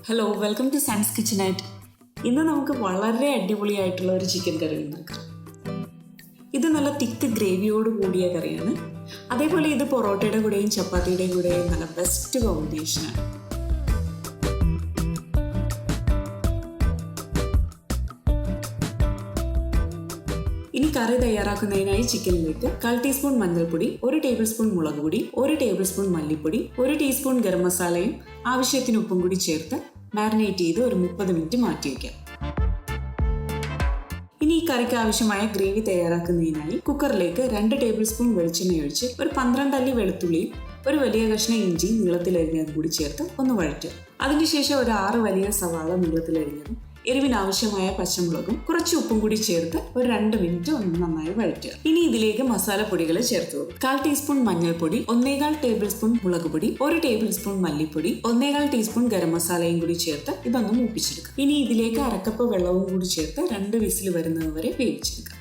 Hello, welcome to Sun's kitchenette. ഇന്ന് നമുക്ക് വളരെ അടിപൊളിയായിട്ടുള്ള ഒരു ചിക്കൻ കറി ഉണ്ടാക്കാം. ഇത് നല്ല തിക്ക് ഗ്രേവിയോട് കൂടിയ കറിയാണ്. അതേപോലെ ഇത് പൊറോട്ടയുടെ കൂടെയും ചപ്പാത്തിയുടെയും കൂടെയും നല്ല ബെസ്റ്റ് കോമ്പിനേഷനാണ്. ഇനി കറി തയ്യാറാക്കുന്നതിനായി ചിക്കനിലേക്ക് 1/4 ടീസ്പൂൺ മഞ്ഞൾപ്പൊടി, 1 ടേബിൾ സ്പൂൺ മുളക് പൊടി, 1 ടേബിൾ സ്പൂൺ മല്ലിപ്പൊടി, 1 ടീസ്പൂൺ ഗരം മസാലയും ആവശ്യത്തിന് ഉപ്പും കൂടി ചേർത്ത് മാരിനേറ്റ് ചെയ്ത് ഒരു 30 മിനിറ്റ് മാറ്റി വയ്ക്കാം. ഇനി ഈ കറിക്ക് ആവശ്യമായ ഗ്രേവി തയ്യാറാക്കുന്നതിനായി കുക്കറിലേക്ക് 2 ടേബിൾ സ്പൂൺ വെളിച്ചെണ്ണ ഒഴിച്ച് ഒരു 12 അല്ലി വെളുത്തുള്ളിയും ഒരു വലിയ കഷ്ണം ഇഞ്ചി നീളത്തിലരിഞ്ഞതും കൂടി ചേർത്ത് ഒന്ന് വഴറ്റുക. അതിനുശേഷം ഒരു 6 വലിയ സവാള നീളത്തിലരിഞ്ഞതും എരിവിനാവശ്യമായ പച്ചമുളകും കുറച്ച് ഉപ്പും കൂടി ചേർത്ത് ഒരു 2 മിനിറ്റ് ഒന്ന് നന്നായി വഴറ്റുക. ഇനി ഇതിലേക്ക് മസാലപ്പൊടികൾ ചേർത്ത് കൊടുക്കും. 1/4 ടീസ്പൂൺ മഞ്ഞൾപ്പൊടി, 1/4 ടേബിൾ സ്പൂൺ മുളക് പൊടി, 1 ടേബിൾ സ്പൂൺ മല്ലിപ്പൊടി, 1/4 ടീസ്പൂൺ ഗരം മസാലയും കൂടി ചേർത്ത് ഇതൊന്ന് മൂപ്പിച്ചെടുക്കുക. ഇനി ഇതിലേക്ക് 1/2 കപ്പ് വെള്ളവും കൂടി ചേർത്ത് 2 വിസിൽ വരുന്നത് വരെ വേവിച്ചെടുക്കുക.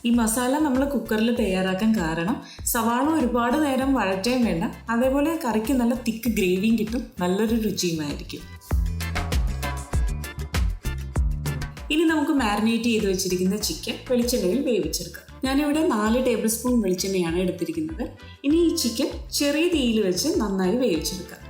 ഈ മസാല നമ്മൾ കുക്കറിൽ തയ്യാറാക്കാൻ കാരണം സവാള ഒരുപാട് നേരം വഴറ്റാൻ വേണ്ട, അതേപോലെ കറിക്ക് നല്ല തിക്ക് ഗ്രേവിയും കിട്ടും, നല്ലൊരു രുചിയുമായിരിക്കും. ഇനി നമുക്ക് മാരിനേറ്റ് ചെയ്ത് വെച്ചിരിക്കുന്ന ചിക്കൻ വെളിച്ചെണ്ണയിൽ വേവിച്ചെടുക്കാം. ഞാനിവിടെ 4 ടേബിൾ സ്പൂൺ വെളിച്ചെണ്ണയാണ് എടുത്തിരിക്കുന്നത്. ഇനി ഈ ചിക്കൻ ചെറിയ തീയിൽ വെച്ച് നന്നായി വേവിച്ചെടുക്കാം.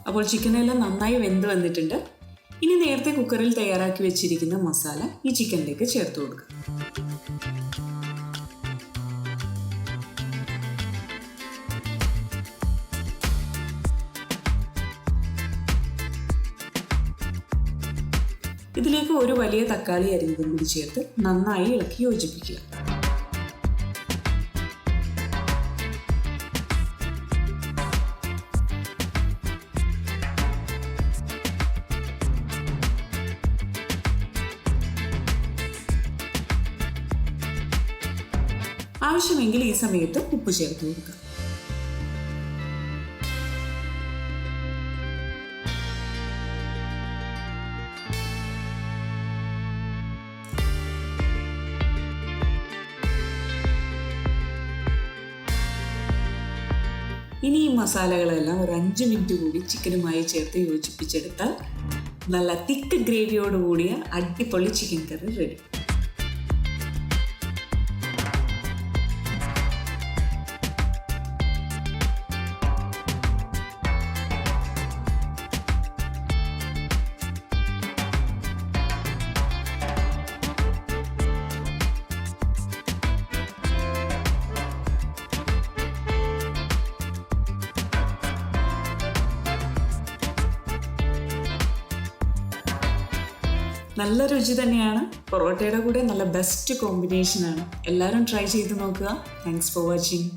അപ്പോൾ ചിക്കനെല്ലാം നന്നായി വെന്ത് വന്നിട്ടുണ്ട്. ഇനി നേരത്തെ കുക്കറിൽ തയ്യാറാക്കി വെച്ചിരിക്കുന്ന മസാല ഈ ചിക്കനിലേക്ക് ചേർത്ത് കൊടുക്കുക. ഇതിലേക്ക് ഒരു വലിയ തക്കാളി അരിഞ്ഞതും കൂടി ചേർത്ത് നന്നായി ഇളക്കി യോജിപ്പിക്കുക. ആവശ്യമെങ്കിൽ ഈ സമയത്ത് ഉപ്പ് ചേർത്ത് കൊടുക്കുക. ഇനി ഈ മസാലകളെല്ലാം ഒരു 5 മിനിറ്റ് കൂടി ചിക്കനുമായി ചേർത്ത് യോജിപ്പിച്ചെടുത്താൽ നല്ല തിക്ക് ഗ്രേവിയോട് കൂടിയ അടിപൊളി ചിക്കൻ കറി റെഡി. നല്ല രുചി തന്നെയാണ്. പൊറോട്ടയുടെ കൂടെ നല്ല ബെസ്റ്റ് കോമ്പിനേഷനാണ്. എല്ലാവരും ട്രൈ ചെയ്ത് നോക്കുക. Thanks for watching.